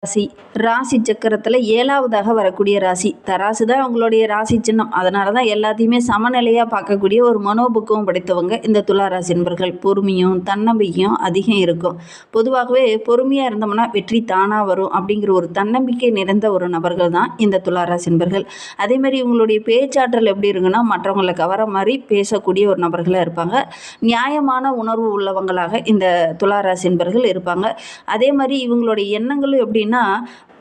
ராசி ராசி சக்கரத்தில் 7வதாக வரக்கூடிய ராசி தராசு தான் அவங்களுடைய ராசி சின்னம். அதனால தான் எல்லாத்தையுமே சமநிலையாக பார்க்கக்கூடிய ஒரு மனோபக்குவம் படைத்தவங்க இந்த துலா ராசி என்பர்கள். பொறுமையும் தன்னம்பிக்கையும் அதிகம் இருக்கும். பொதுவாகவே பொறுமையாக இருந்தோம்னா வெற்றி தானாக வரும் அப்படிங்கிற ஒரு தன்னம்பிக்கை நிறைந்த ஒரு நபர்கள் தான் இந்த துலா ராசி என்பர்கள். அதேமாதிரி இவங்களுடைய பேச்சாற்றல் எப்படி இருக்குன்னா மற்றவங்களை கவர மாதிரி பேசக்கூடிய ஒரு நபர்களாக இருப்பாங்க. நியாயமான உணர்வு உள்ளவங்களாக இந்த துலா ராசி என்பர்கள் இருப்பாங்க. அதே மாதிரி இவங்களுடைய எண்ணங்களும் எப்படின்னா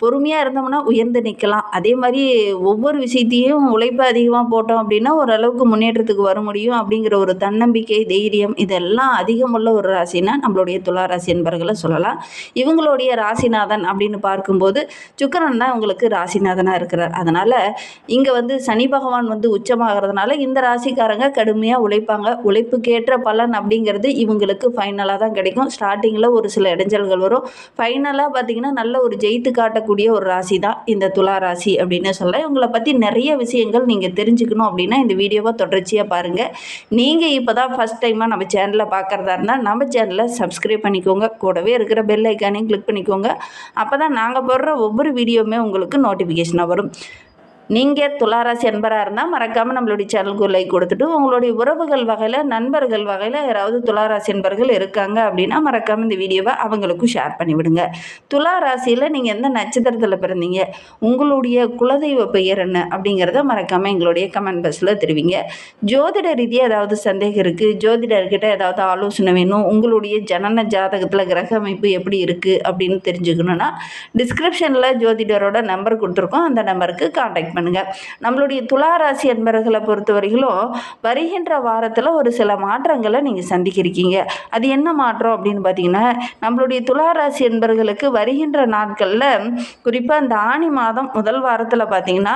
பொறுமையாக இருந்தோம்னா உயர்ந்து நிற்கலாம். அதே மாதிரி ஒவ்வொரு விஷயத்தையும் உழைப்பு அதிகமாக போட்டோம் அப்படின்னா ஓரளவுக்கு முன்னேற்றத்துக்கு வர முடியும் அப்படிங்கிற ஒரு தன்னம்பிக்கை தைரியம் இதெல்லாம் அதிகமுள்ள ஒரு ராசினா நம்மளுடைய துலா ராசி என்பர்களை சொல்லலாம். இவங்களுடைய ராசிநாதன் அப்படின்னு பார்க்கும்போது சுக்கிரன் தான் இவங்களுக்கு ராசிநாதனாக இருக்கிறார். அதனால் இங்கே சனி பகவான் உச்சமாகிறதுனால இந்த ராசிக்காரங்க கடுமையாக உழைப்பாங்க. உழைப்புக்கேற்ற பலன் அப்படிங்கிறது இவங்களுக்கு ஃபைனலாக தான் கிடைக்கும். ஸ்டார்டிங்கில் ஒரு சில இடைஞ்சல்கள் வரும். ஃபைனலாக பார்த்திங்கன்னா நல்ல ஒரு ஜெயித்து காட்டக்கூடிய ஒரு ராசி தான் இந்த துலா ராசி அப்படின்னு சொல்ல. இவங்களை பற்றி நிறைய விஷயங்கள் நீங்கள் தெரிஞ்சுக்கணும் அப்படின்னா இந்த வீடியோவை தொடர்ச்சியாக பாருங்கள். நீங்கள் இப்போ தான் ஃபஸ்ட் டைமாக நம்ம சேனலில் பார்க்குறதா இருந்தால் நம்ம சேனலை சப்ஸ்கிரைப் பண்ணிக்கோங்க. கூடவே இருக்கிற பெல் ஐக்கானையும் கிளிக் பண்ணிக்கோங்க. அப்போ தான் நாங்கள் போடுற ஒவ்வொரு வீடியோவுமே உங்களுக்கு நோட்டிஃபிகேஷனாக வரும். நீங்கள் துளாராசி அன்பராக இருந்தால் மறக்காமல் நம்மளுடைய சேனலுக்கு ஒரு லைக் கொடுத்துட்டு உங்களுடைய உறவுகள் வகையில் நண்பர்கள் வகையில் யாராவது துளாராசி அன்பர்கள் இருக்காங்க அப்படின்னா மறக்காமல் இந்த வீடியோவை அவங்களுக்கும் ஷேர் பண்ணிவிடுங்க. துலா ராசியில் நீங்கள் எந்த நட்சத்திரத்தில் பிறந்தீங்க, உங்களுடைய குலதெய்வ பெயர் என்ன அப்படிங்கிறத மறக்காமல் எங்களுடைய கமெண்ட் பாக்ஸில் தெரிவிங்க. ஜோதிட ரீதியாக ஏதாவது சந்தேகம் இருக்குது, ஜோதிடர்கிட்ட ஏதாவது ஆலோசனை வேணும், உங்களுடைய ஜனன ஜாதகத்தில் கிரக அமைப்பு எப்படி இருக்குது அப்படின்னு தெரிஞ்சுக்கணுன்னா டிஸ்கிரிப்ஷனில் ஜோதிடரோட நம்பர் கொடுத்துருக்கோம். அந்த நம்பருக்கு கான்டாக்ட் பண்ணுங்க. நம்மளுடைய துலா ராசி என்பர்களை பொறுத்தவரையிலும் வருகின்ற வாரத்தில் ஒரு சில மாற்றங்களை நீங்கள் சந்திக்கிறீங்க. அது என்ன மாற்றம் அப்படின்னு பார்த்தீங்கன்னா நம்மளுடைய துலா ராசி என்பர்களுக்கு வருகின்ற நாட்களில் குறிப்பாக இந்த ஆனி மாதம் முதல் வாரத்தில் பார்த்தீங்கன்னா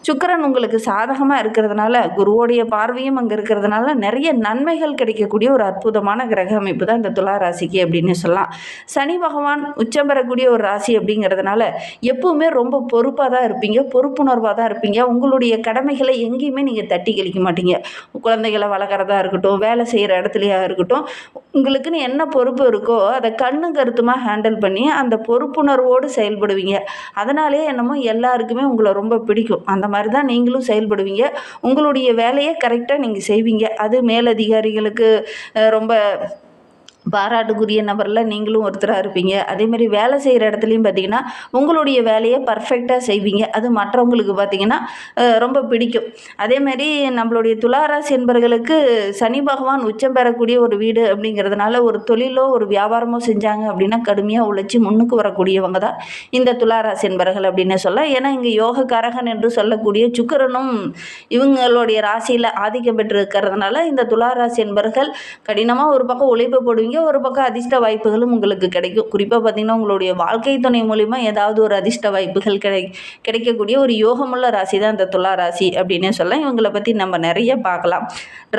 சுக்கிரன் உங்களுக்கு சாதகமாக இருக்கிறதுனால குருவோடைய பார்வையும் அங்கே இருக்கிறதுனால நிறைய நன்மைகள் கிடைக்கக்கூடிய ஒரு அற்புதமான கிரக அமைப்பு தான் இந்த துலா ராசிக்கு அப்படின்னு சொல்லலாம். சனி பகவான் உச்சம் பெறக்கூடிய ஒரு ராசி அப்படிங்கிறதுனால எப்பவுமே ரொம்ப பொறுப்பாக தான் இருப்பீங்க, பொறுப்புணர்வாக தான் இருப்பீங்க. உங்களுடைய கடமைகளை எங்கேயுமே நீங்கள் தட்டி கழிக்க மாட்டீங்க. குழந்தைகளை வளர்க்குறதா இருக்கட்டும், வேலை செய்கிற இடத்துலையா இருக்கட்டும், உங்களுக்குன்னு என்ன பொறுப்பு இருக்கோ அதை கண்ணு கருத்துமாக ஹேண்டில் பண்ணி அந்த பொறுப்புணர்வோடு செயல்படுவீங்க. அதனாலே என்னமோ எல்லாருக்குமே உங்களை ரொம்ப பிடிக்கும். அந்த மாதிரி தான் நீங்களும் செயல்படுவீங்க. உங்களுடைய வேலையை கரெக்டாக நீங்கள் செய்வீங்க. அது மேலதிகாரிகளுக்கு ரொம்ப பாராட்டுக்குரிய நபரில் நீங்களும் ஒருத்தராக இருப்பீங்க. அதேமாதிரி வேலை செய்கிற இடத்துலையும் பார்த்திங்கன்னா உங்களுடைய வேலையை பர்ஃபெக்டாக செய்வீங்க. அது மற்றவங்களுக்கு பார்த்திங்கன்னா ரொம்ப பிடிக்கும். அதேமாதிரி நம்மளுடைய துளாராசி என்பவர்களுக்கு சனி பகவான் உச்சம் பெறக்கூடிய ஒரு வீடு அப்படிங்கிறதுனால ஒரு தொழிலோ ஒரு வியாபாரமோ செஞ்சாங்க அப்படின்னா கடுமையாக உழைச்சி முன்னுக்கு வரக்கூடியவங்க தான் இந்த துளாராசி என்பவர்கள் அப்படின்னு சொல்ல. ஏன்னா இங்கே யோகக்காரகன் என்று சொல்லக்கூடிய சுக்கிரனும் இவங்களுடைய ராசியில் ஆதிக்கம் பெற்று இருக்கிறதுனால இந்த துளாராசி என்பவர்கள் கடினமாக ஒரு பக்கம் உழைப்பு போடுவீங்க, ஒரு பக்கம் அதிர்ஷ்ட வாய்ப்புகளும் உங்களுக்கு கிடைக்கும். குறிப்பாக பார்த்தீங்கன்னா உங்களுடைய வாழ்க்கை துணை மூலிமா ஏதாவது ஒரு அதிர்ஷ்ட வாய்ப்புகள் கிடைக்கக்கூடிய ஒரு யோகமுள்ள ராசி தான் இந்த துலா ராசி அப்படின்னு சொல்ல. இவங்களை பற்றி நம்ம நிறைய பார்க்கலாம்.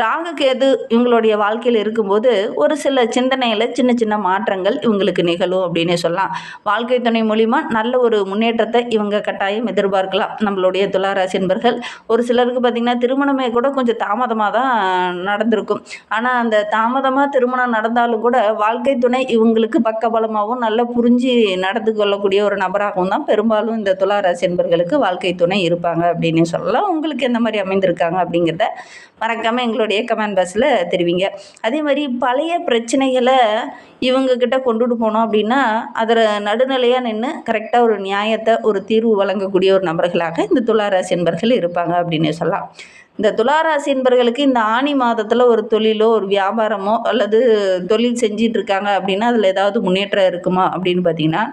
ராகு கேது இவங்களுடைய வாழ்க்கையில் இருக்கும்போது ஒரு சில சிந்தனையில் சின்ன சின்ன மாற்றங்கள் இவங்களுக்கு நிகழும் அப்படின்னு சொல்லலாம். வாழ்க்கை துணை மூலிமா நல்ல ஒரு முன்னேற்றத்தை இவங்க கட்டாயம் எதிர்பார்க்கலாம். நம்மளுடைய துலா ராசி என்பர்கள் ஒரு சிலருக்கு பார்த்திங்கன்னா திருமணமே கூட கொஞ்சம் தாமதமாக தான் நடந்திருக்கும். ஆனால் அந்த தாமதமாக திருமணம் நடந்தாலும் கூட வாழ்க்கை துணை இவங்களுக்கு பக்கபலமாகவும் நல்லா புரிஞ்சு நடந்து கொள்ளக்கூடிய ஒரு நபராகவும் தான் பெரும்பாலும் இந்த துலா ராசி என்பர்களுக்கு வாழ்க்கை துணை இருப்பாங்க அப்படின்னு சொல்லலாம். உங்களுக்கு எந்த மாதிரி அமைந்திருக்காங்க அப்படிங்கிறத மறக்காமல் எங்களுடைய கமெண்ட் பாக்ஸில் தெரிவிங்க. அதே மாதிரி பழைய பிரச்சனைகளை இவங்கக்கிட்ட கொண்டுட்டு போனோம் அப்படின்னா அதில் நடுநிலையாக நின்று கரெக்டாக ஒரு நியாயத்தை ஒரு தீர்வு வழங்கக்கூடிய ஒரு நபர்களாக இந்த துலா ராசி என்பர்கள் இருப்பாங்க அப்படின்னு சொல்லலாம். இந்த துளாராசி என்பர்களுக்கு இந்த ஆனி மாதத்தில் ஒரு தொழிலோ ஒரு வியாபாரமோ அல்லது தொழில் செஞ்சிட்டு இருக்காங்க அப்படின்னா அதில் ஏதாவது முன்னேற்றம் இருக்குமா அப்படின்னு பார்த்தீங்கன்னா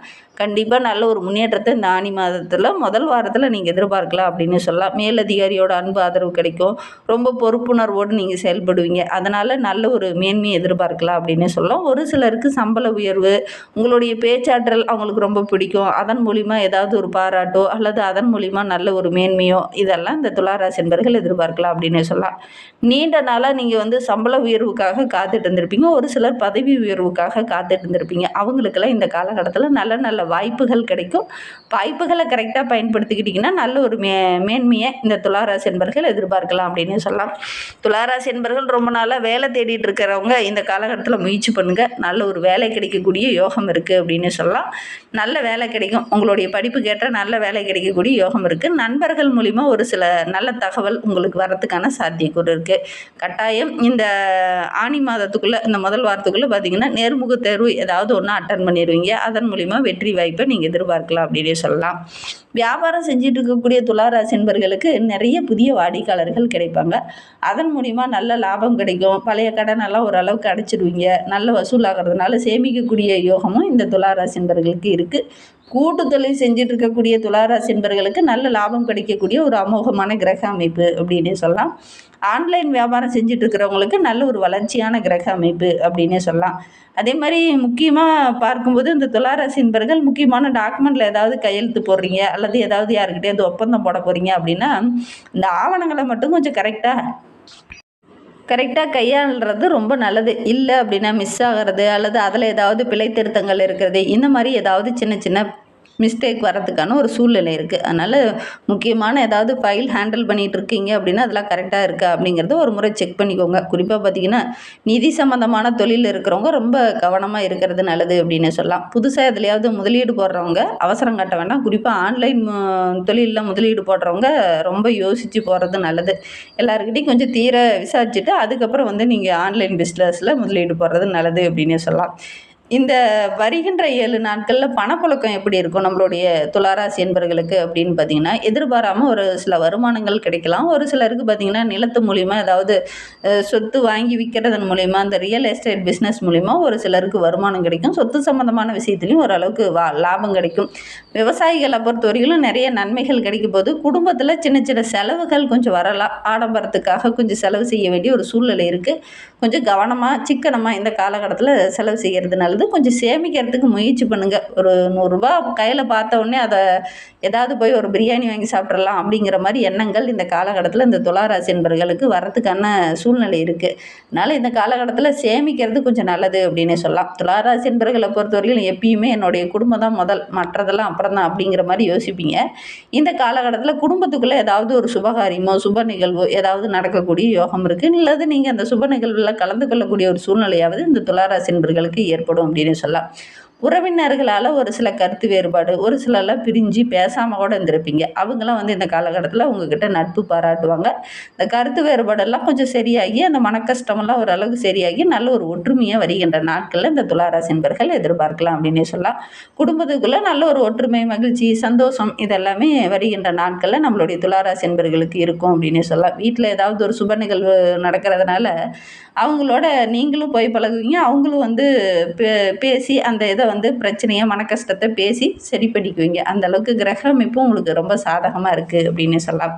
கண்டிப்பாக நல்ல ஒரு முன்னேற்றத்தை இந்த ஆனி மாதத்தில் முதல் வாரத்தில் நீங்கள் எதிர்பார்க்கலாம் அப்படின்னு சொல்லலாம். மேலதிகாரியோட அன்பு ஆதரவு கிடைக்கும். ரொம்ப பொறுப்புணர்வோடு நீங்கள் செயல்படுவீங்க. அதனால் நல்ல ஒரு மேன்மையை எதிர்பார்க்கலாம் அப்படின்னு சொல்லலாம். ஒரு சிலருக்கு சம்பள உயர்வு, உங்களுடைய பேச்சாற்றல் அவங்களுக்கு ரொம்ப பிடிக்கும். அதன் மூலிமா ஏதாவது ஒரு பாராட்டோ அல்லது அதன் மூலிமா நல்ல ஒரு மேன்மையோ இதெல்லாம் இந்த துளாராசி என்பர்கள் எதிர்பார்க்கலாம் அப்படின்னு சொல்லலாம். நீண்ட நாளாக நீங்கள் சம்பள உயர்வுக்காக காத்துட்டு இருந்திருப்பீங்க. ஒரு சிலர் பதவி உயர்வுக்காக காத்துட்டு இருந்திருப்பீங்க. அவங்களுக்கெல்லாம் இந்த காலகட்டத்தில் நல்ல நல்ல வாய்ப்புகள் கிடைக்கும். வாய்ப்புகளை கரெக்டாக பயன்படுத்திக்கிட்டிங்கன்னா நல்ல ஒரு மேன்மையை இந்த துளாராசி என்பர்கள் எதிர்பார்க்கலாம் அப்படின்னு சொல்லலாம். துளாராசி என்பர்கள் ரொம்ப நாளாக வேலை தேடிட்டு இருக்கிறவங்க இந்த காலகட்டத்தில் முயற்சி பண்ணுங்கள். நல்ல ஒரு வேலை கிடைக்கக்கூடிய யோகம் இருக்குது அப்படின்னு சொல்லலாம். நல்ல வேலை கிடைக்கும். உங்களுடைய படிப்புக்கு ஏற்ற நல்ல வேலை கிடைக்கக்கூடிய யோகம் இருக்குது. நண்பர்கள் மூலிமா ஒரு சில நல்ல தகவல் உங்களுக்கு வரத்துக்கான சாத்தியக்கூறு இருக்குது. கட்டாயம் இந்த ஆனி மாதத்துக்குள்ளே இந்த முதல் வாரத்துக்குள்ளே பார்த்திங்கன்னா நேர்முக தேர்வு ஏதாவது ஒன்று அட்டன் பண்ணிடுவீங்க. அதன் மூலிமா வெற்றி வாய்ப்பை நீங்கள் எதிர்பார்க்கலாம் அப்படின்னு சொல்லலாம். வியாபாரம் செஞ்சுட்டு இருக்கக்கூடிய துளாராசி என்பர்களுக்கு நிறைய புதிய வாடிக்கையாளர்கள் கிடைப்பாங்க. அதன் மூலிமா நல்ல லாபம் கிடைக்கும். பழைய கடனெல்லாம் ஓரளவுக்கு அடைச்சிடுவீங்க. நல்ல வசூலாகிறதுனால சேமிக்கக்கூடிய யோகமும் இந்த துளாராசி என்பர்களுக்கு இருக்குது. கூட்டு தொழில் செஞ்சுட்டு இருக்கக்கூடிய துளாராசி என்பர்களுக்கு நல்ல லாபம் கிடைக்கக்கூடிய ஒரு அமோகமான கிரக அமைப்பு அப்படின்னு சொல்லலாம். ஆன்லைன் வியாபாரம் செஞ்சுட்டு இருக்கிறவங்களுக்கு நல்ல ஒரு வளர்ச்சியான கிரக அமைப்பு அப்படின்னே சொல்லலாம். அதே மாதிரி முக்கியமாக பார்க்கும்போது இந்த துளாராசி என்பர்கள் முக்கியமான டாக்குமெண்ட்டில் ஏதாவது கையெழுத்து போடுறீங்க அல்லது ஏதாவது யாருக்கிட்டே ஒப்பந்தம் போட போகிறீங்க அப்படின்னா இந்த ஆவணங்களை மட்டும் கொஞ்சம் கரெக்டாக கையாளுறது ரொம்ப நல்லது. இல்லை அப்படின்னா மிஸ் ஆகிறது அல்லது அதில் ஏதாவது பிழை திருத்தங்கள் இருக்கிறது, இந்த மாதிரி ஏதாவது சின்ன சின்ன மிஸ்டேக் வரதுக்கான ஒரு சூழ்நிலை இருக்குது. அதனால் முக்கியமான ஏதாவது ஃபைல் ஹேண்டில் பண்ணிகிட்டு இருக்கீங்க அப்படின்னா அதெல்லாம் கரெக்டாக இருக்கா அப்படிங்கிறத ஒரு முறை செக் பண்ணிக்கோங்க. குறிப்பாக பார்த்திங்கன்னா நிதி சம்மந்தமான தொழில் இருக்கிறவங்க ரொம்ப கவனமாக இருக்கிறது நல்லது அப்படின்னு சொல்லலாம். புதுசாக எதுலையாவது முதலீடு போடுறவங்க அவசரம் காட்ட வேண்டாம். குறிப்பாக ஆன்லைன் தொழிலில் முதலீடு போடுறவங்க ரொம்ப யோசித்து போகிறது நல்லது. எல்லாருக்கிட்டையும் கொஞ்சம் தீர விசாரிச்சுட்டு அதுக்கப்புறம் நீங்கள் ஆன்லைன் பிஸ்னஸில் முதலீடு போடுறது நல்லது அப்படின்னே சொல்லலாம். இந்த வருகின்ற 7 நாட்களில் பணப்புழக்கம் எப்படி இருக்கும் நம்மளுடைய துளாராசி என்பர்களுக்கு அப்படின்னு பார்த்திங்கன்னா எதிர்பாராமல் ஒரு சில வருமானங்கள் கிடைக்கலாம். ஒரு சிலருக்கு பார்த்திங்கன்னா நிலத்து மூலிமா ஏதாவது சொத்து வாங்கி விற்கிறதன் மூலிமா அந்த ரியல் எஸ்டேட் பிஸ்னஸ் மூலிமா ஒரு சிலருக்கு வருமானம் கிடைக்கும். சொத்து சம்மந்தமான விஷயத்துலையும் ஓரளவுக்கு லாபம் கிடைக்கும். விவசாயிகளை பொறுத்தவரையிலும் நிறைய நன்மைகள் கிடைக்கும் போது குடும்பத்தில் சின்ன சின்ன செலவுகள் கொஞ்சம் வரலாம். ஆடம்பரத்துக்காக கொஞ்சம் செலவு செய்ய வேண்டிய ஒரு சூழ்நிலை இருக்குது. கொஞ்சம் கவனமாக சிக்கனமாக இந்த காலகட்டத்தில் செலவு செய்கிறது நல்லது. கொஞ்சம் சேமிக்கிறதுக்கு முயற்சி பண்ணுங்கள். ஒரு 100 ரூபா கையில் பார்த்த உடனே அதை ஏதாவது போய் ஒரு பிரியாணி வாங்கி சாப்பிட்றலாம் அப்படிங்கிற மாதிரி எண்ணங்கள் இந்த காலகட்டத்தில் இந்த துளாராசி என்பர்களுக்கு வரத்துக்கான சூழ்நிலை இருக்குது. அதனால் இந்த காலகட்டத்தில் சேமிக்கிறது கொஞ்சம் நல்லது அப்படின்னே சொல்லலாம். துளாராசி என்பர்களை பொறுத்தவரையிலும் எப்பயுமே என்னுடைய குடும்பம் தான் முதல், மற்றதெல்லாம் அப்புறம் தான் அப்படிங்கிற மாதிரி யோசிப்பீங்க. இந்த காலகட்டத்தில் குடும்பத்துக்குள்ளே ஏதாவது ஒரு சுபகாரியமோ சுப நிகழ்வோ ஏதாவது நடக்கக்கூடிய யோகம் இருக்குது. இல்லது நீங்கள் அந்த சுப நிகழ்வில் கலந்து கொள்ளக்கூடிய ஒரு சூழ்நிலையாவது இந்த துளாராசி என்பர்களுக்கு ஏற்படும் அப்படின்னு சொல்லலாம். உறவினர்களால் ஒரு சில கருத்து வேறுபாடு, ஒரு சிலர்லாம் பிரிஞ்சு பேசாமல் கூட இருந்திருப்பீங்க. அவங்களாம் இந்த காலகட்டத்தில் உங்ககிட்ட நட்பு பாராட்டுவாங்க. இந்த கருத்து வேறுபாடெல்லாம் கொஞ்சம் சரியாகி அந்த மனக்கஷ்டமெல்லாம் ஓரளவுக்கு சரியாகி நல்ல ஒரு ஒற்றுமையாக வருகின்ற நாட்களில் இந்த துளாராசி என்பர்கள் எதிர்பார்க்கலாம் அப்படின்னே சொல்லலாம். குடும்பத்துக்குள்ளே நல்ல ஒரு ஒற்றுமை, மகிழ்ச்சி, சந்தோஷம் இதெல்லாமே வருகின்ற நாட்களில் நம்மளுடைய துளாராசி என்பர்களுக்கு இருக்கும் அப்படின்னே சொல்லலாம். வீட்டில் ஏதாவது ஒரு சுப நிகழ்வு நடக்கிறதுனால அவங்களோட நீங்களும் போய் பழகுவீங்க. அவங்களும் பேசி அந்த இதை பிரச்சனையை மனக்கஷ்டத்தை பேசி சரி பண்ணிக்குவீங்க. அந்த அளவுக்கு கிரக அமைப்பும் உங்களுக்கு ரொம்ப சாதகமாக இருக்குது அப்படின்னு சொல்லலாம்.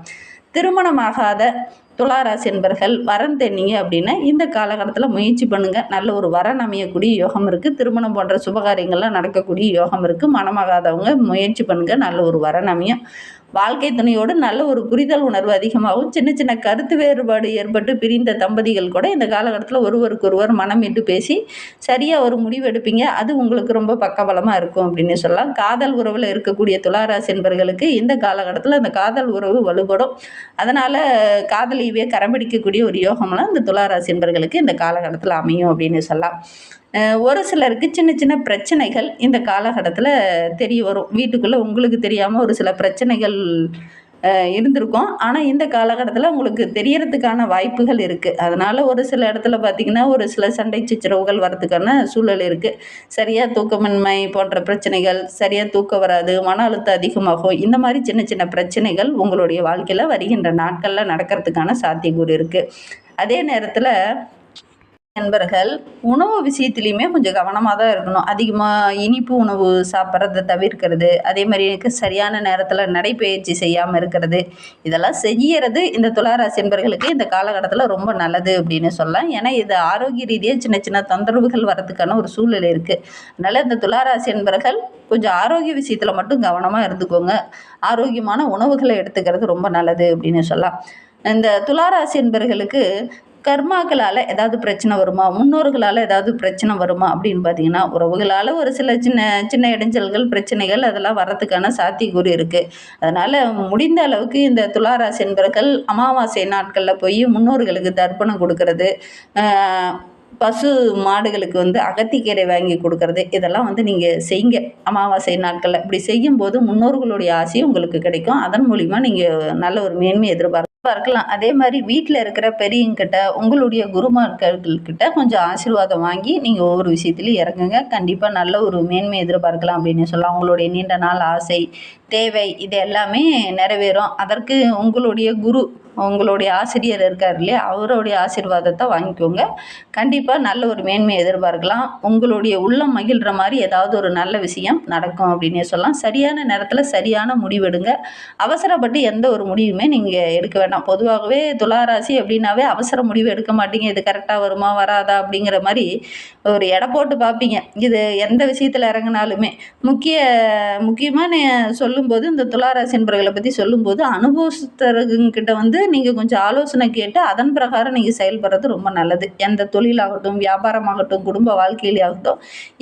திருமணமாகாத துளாராசி என்பர்கள் வரன் தேடினீங்க அப்படின்னா இந்த காலகட்டத்தில் முயற்சி பண்ணுங்கள். நல்ல ஒரு வரன் அமையக்கூடிய யோகம் இருக்குது. திருமணம் போன்ற சுபகாரியங்கள்லாம் நடக்கக்கூடிய யோகம் இருக்குது. மனமாகாதவங்க முயற்சி பண்ணுங்கள். நல்ல ஒரு வரன் அமையும். வாழ்க்கை துணையோடு நல்ல ஒரு புரிதல் உணர்வு அதிகமாகும். சின்ன சின்ன கருத்து வேறுபாடு ஏற்பட்டு பிரிந்த தம்பதிகள் கூட இந்த காலகட்டத்தில் ஒருவருக்கொருவர் மனம் விட்டு பேசி சரியாக ஒரு முடிவு எடுப்பீங்க. அது உங்களுக்கு ரொம்ப பக்கபலமாக இருக்கும் அப்படின்னு சொல்லலாம். காதல் உறவில் இருக்கக்கூடிய துளாராசி என்பர்களுக்கு இந்த காலகட்டத்தில் அந்த காதல் உறவு வலுப்படும். அதனால் காதலியவே கரம் பிடிக்கக்கூடிய ஒரு யோகம்லாம் இந்த துளாராசி என்பர்களுக்கு இந்த காலகட்டத்தில் அமையும் அப்படின்னு சொல்லலாம். ஒரு சிலருக்கு சின்ன சின்ன பிரச்சனைகள் இந்த காலகட்டத்தில் தெரிய வரும். வீட்டுக்குள்ளே உங்களுக்கு தெரியாமல் ஒரு சில பிரச்சனைகள் இருந்திருக்கும். ஆனால் இந்த காலகட்டத்தில் உங்களுக்கு தெரியறதுக்கான வாய்ப்புகள் இருக்குது. அதனால் ஒரு சில இடத்துல பார்த்திங்கன்னா ஒரு சில சண்டை சச்சரவுகள் வரதுக்கான சூழல் இருக்குது. சரியாக தூக்கமின்மை போன்ற பிரச்சனைகள், சரியாக தூக்கம் வராது, மன அழுத்தம் அதிகமாகும். இந்த மாதிரி சின்ன சின்ன பிரச்சனைகள் உங்களுடைய வாழ்க்கையில் வருகின்ற நாட்களில் நடக்கிறதுக்கான சாத்தியக்கூறு இருக்குது. அதே நேரத்தில் நண்பர்கள் உணவு விஷயத்துலையுமே கொஞ்சம் கவனமாக தான் இருக்கணும். அதிகமாக இனிப்பு உணவு சாப்பிட்றத தவிர்க்கிறது, அதே மாதிரி சரியான நேரத்தில் நடைப்பயிற்சி செய்யாமல் இருக்கிறது, இதெல்லாம் செய்கிறது இந்த துளாராசி என்பர்களுக்கு இந்த காலகட்டத்தில் ரொம்ப நல்லது அப்படின்னு சொல்லலாம். ஏன்னா இது ஆரோக்கிய ரீதியாக சின்ன சின்ன தொந்தரவுகள் வரதுக்கான ஒரு சூழ்நிலை இருக்குது. அதனால் இந்த துளாராசி என்பர்கள் கொஞ்சம் ஆரோக்கிய விஷயத்தில் மட்டும் கவனமாக இருந்துக்கோங்க. ஆரோக்கியமான உணவுகளை எடுத்துக்கிறது ரொம்ப நல்லது அப்படின்னு சொல்லலாம். இந்த துளாராசி என்பர்களுக்கு கர்மாக்களால் ஏதாவது பிரச்சனை வருமா, முன்னோர்களால் ஏதாவது பிரச்சனை வருமா அப்படின்னு பார்த்தீங்கன்னா, உறவுகளால் ஒரு சில சின்ன சின்ன இடைஞ்சல்கள், பிரச்சனைகள் அதெல்லாம் வர்றதுக்கான சாத்தியக்கூறு இருக்குது. அதனால் முடிந்த அளவுக்கு இந்த துளாராசி என்பர்கள் அமாவாசை நாட்களில் போய் முன்னோர்களுக்கு தர்ப்பணம் கொடுக்கறது, பசு மாடுகளுக்கு வந்து அகத்திக்கீரை வாங்கி கொடுக்கறது, இதெல்லாம் வந்து நீங்கள் செய்யுங்க அமாவாசை நாட்களில். இப்படி செய்யும்போது முன்னோர்களுடைய ஆசி உங்களுக்கு கிடைக்கும். அதன் மூலிமா நீங்கள் நல்ல ஒரு மேன்மை எதிர்பார்க்கலாம். அதே மாதிரி வீட்டில் இருக்கிற பெரியவங்கிட்ட, உங்களுடைய குருமார்கள்கிட்ட கொஞ்சம் ஆசீர்வாதம் வாங்கி நீங்கள் ஒவ்வொரு விஷயத்துலையும் இறங்குங்க. கண்டிப்பாக நல்ல ஒரு மேன்மை எதிர்பார்க்கலாம் அப்படின்னு சொல்லலாம். உங்களுடைய நீண்ட நாள் ஆசை, தேவை இது எல்லாமே நிறைவேறும். அதற்கு உங்களுடைய உங்களுடைய ஆசிரியர் இருக்கார் இல்லையா, அவருடைய ஆசீர்வாதத்தை வாங்கிக்கோங்க. கண்டிப்பாக நல்ல ஒரு மேன்மை எதிர்பார்க்கலாம். உங்களுடைய உள்ளம் மகிழ்கிற மாதிரி ஏதாவது ஒரு நல்ல விஷயம் நடக்கும் அப்படின்னே சொல்லலாம். சரியான நேரத்தில் சரியான முடிவெடுங்க. அவசரப்பட்டு எந்த ஒரு முடிவுமே நீங்கள் எடுக்க வேண்டாம். பொதுவாகவே துளாராசி அப்படின்னாவே அவசர முடிவு எடுக்க மாட்டீங்க. இது கரெக்டாக வருமா வராதா அப்படிங்கிற மாதிரி ஒரு எடை போட்டு பார்ப்பீங்க. இது எந்த விஷயத்தில் இறங்கினாலுமே முக்கியமாக சொல்லும்போது, இந்த துளாராசி என்பவர்களை பற்றி சொல்லும்போது, அனுபவஸ்தர்கிட்ட வந்து நீங்கள் கொஞ்சம் ஆலோசனை கேட்டு அதன் பிரகாரம் நீங்கள் செயல்படுறது ரொம்ப நல்லது. எந்த தொழிலாகட்டும், வியாபாரமாகட்டும், குடும்ப வாழ்க்கையிலாகட்டும்,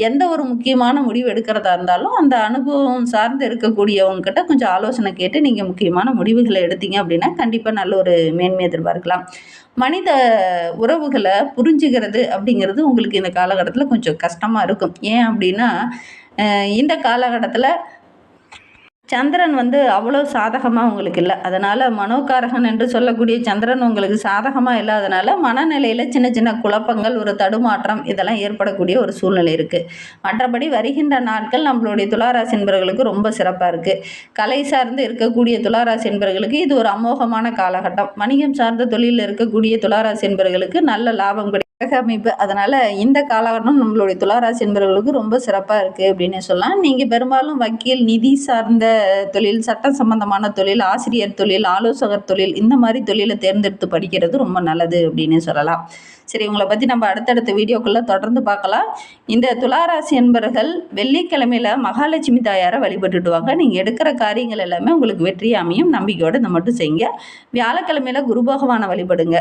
எந்த ஒரு முக்கியமான முடிவு எடுக்கிறதா இருந்தாலும் அந்த அனுபவம் சார்ந்து இருக்கக்கூடியவங்ககிட்ட கொஞ்சம் ஆலோசனை கேட்டு நீங்கள் முக்கியமான முடிவுகளை எடுத்தீங்க அப்படின்னா கண்டிப்பாக நல்ல ஒரு மேன்மை எதிர்பார்க்கலாம். மனித உறவுகளை புரிஞ்சுக்கிறது அப்படிங்கிறது உங்களுக்கு இந்த காலகட்டத்தில் கொஞ்சம் கஷ்டமாக இருக்கும். ஏன் அப்படின்னா, இந்த காலகட்டத்தில் சந்திரன் வந்து அவ்வளோ சாதகமாக உங்களுக்கு இல்லை. அதனால் மனோகாரகன் என்று சொல்லக்கூடிய சந்திரன் உங்களுக்கு சாதகமாக இல்லாதனால மனநிலையில் சின்ன சின்ன குழப்பங்கள், ஒரு தடுமாற்றம் இதெல்லாம் ஏற்படக்கூடிய ஒரு சூழ்நிலை இருக்குது. மற்றபடி வருகின்ற நாட்கள் நம்மளுடைய துளாராசி என்பவர்களுக்கு ரொம்ப சிறப்பாக இருக்குது. கலை சார்ந்து இருக்கக்கூடிய துளாராசி என்பவர்களுக்கு இது ஒரு அமோகமான காலகட்டம். வணிகம் சார்ந்த தொழிலில் இருக்கக்கூடிய துளாராசி என்பவர்களுக்கு நல்ல லாபம் அமைப்பு. அதனால் இந்த காலகட்டம் நம்மளுடைய துளாராசி என்பவர்களுக்கு ரொம்ப சிறப்பாக இருக்குது அப்படின்னு சொல்லலாம். நீங்கள் பெரும்பாலும் வக்கீல், நிதி சார்ந்த தொழில், சட்டம் சம்பந்தமான தொழில், ஆசிரியர் தொழில், ஆலோசகர் தொழில் இந்த மாதிரி தொழிலை தேர்ந்தெடுத்து படிக்கிறது ரொம்ப நல்லது அப்படின்னு சொல்லலாம். சரி, உங்களை பற்றி நம்ம அடுத்தடுத்த வீடியோக்குள்ளே தொடர்ந்து பார்க்கலாம். இந்த துளாராசி என்பவர்கள் வெள்ளிக்கிழமையில் மகாலட்சுமி தாயாரை வழிபட்டுட்டு வாங்க. நீங்கள் எடுக்கிற காரியங்கள் எல்லாமே உங்களுக்கு வெற்றி அமையும். நம்பிக்கையோடு இதை மட்டும் செய்யுங்க. வியாழக்கிழமையில் குரு பகவானை வழிபடுங்க.